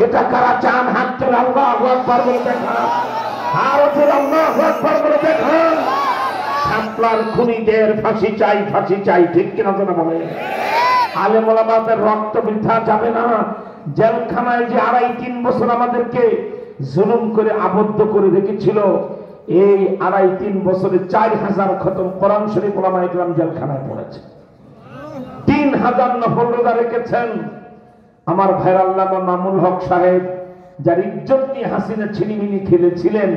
এটা কারা চান? হাত তুলে আল্লাহু আকবার বলে দেখান, আরো জোরে আল্লাহু আকবার বলে দেখান। শাপলার খুনিদের ফাঁসি চাই, ফাঁসি চাই, ঠিক কিনা তোমরা বলে? আলেম ওলামাদের রক্ত বৃথা যাবে না। জেলখানায় যে 2.5-3 বছর আমাদেরকে জুলুম করে আবদ্ধ করে রেখেছিল, এই 2.5-3 বছরে 4000 খতম কোরআন শরীফ ওলামায়ে কেরাম জেলখানায় পড়েছে। 3000 নফল রোজা রেখেছেন। আমার ভাইয়ের আল্লামা মামুনুল হক সাহেব যার ইজ্জত নিয়ে হাসিনা ছিনিমিনি খেলেছিলেন,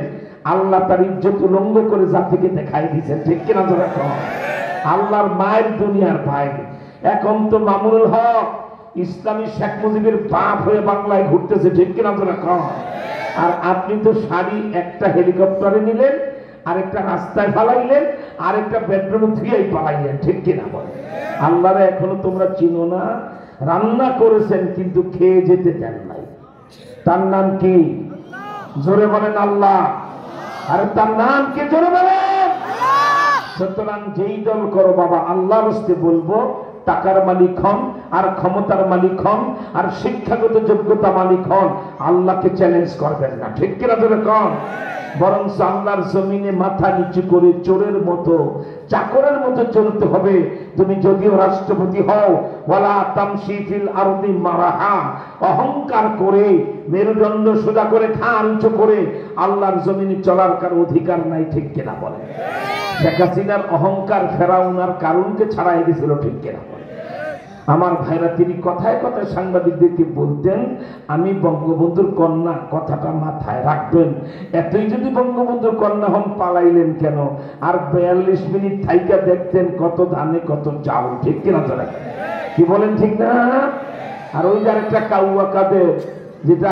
আল্লাহ তার ইজ্জত উলঙ্গ করে জাতিকে দেখাই দিয়েছেন, ঠিক কিনা তোরা? আল্লাহর মায়ের দুনিয়ার ভাই। এখন তো মামুনুল হক ইসলামী শেখ মুজিবের বাপ হয়ে বাংলায় ঘুরতেছে, ঠিক কিনা তোরা? আর আপনি তো শাড়ি একটা হেলিকপ্টারে নিলেন, আরেকটা রাস্তায় পালাইলেন, আরেকটা বেডরুমে ধুয়েই পালাইলেন, ঠিক কিনা বলে? আল্লাহরে এখনো তোমরা চিনো না। রান্না করেছেন কিন্তু খেয়ে যেতে দেন নাই। তার নাম কি? জোরে বলেন আল্লাহ। আরে তার নাম কি? জোরে বলেন। সুতরাং যেই দল করো বাবা, আল্লাহর হস্তে বলবো, টাকার মালিক হন, আর ক্ষমতার মালিক হন, আর শিক্ষাগত যোগ্যতা মালিক হন, আল্লাহকে চ্যালেঞ্জ করবেন না, ঠিক কিনা তোরা? কন বরং আল্লাহর জমিনে মাথা নিচু করে চোরের মতো, চাকরের মতো চলতে হবে। তুমি যদিও রাষ্ট্রপতি হও, ওয়ালা তামশি ফিল আরদি মারাহা, অহংকার করে মেরুদণ্ড সোজা করে খান উঁচু করে আল্লাহর জমিনে চলার কার অধিকার নাই, ঠিক কিনা বলে? শেখ হাসিনার অহংকার ফেরাউনার কারণকে ছাড়াই দিয়েছিল, ঠিক কিনা বলে? আমার ভাইরা তিনি কথায় কথায় সাংবাদিকদেরকে বলতেন, আমি বঙ্গবন্ধুর কন্যা, কথাটা মাথায় রাখবেন। এতই যদি বঙ্গবন্ধুর কন্যা হন, পালাইলেন কেন? আর 42 মিনিট থাইকা দেখতেন কত ধানে কত চাউল, ঠিক কিনা তোরা? কি বলেন, ঠিক না? আর ওই যার একটা কাউয়া কাদের, যেটা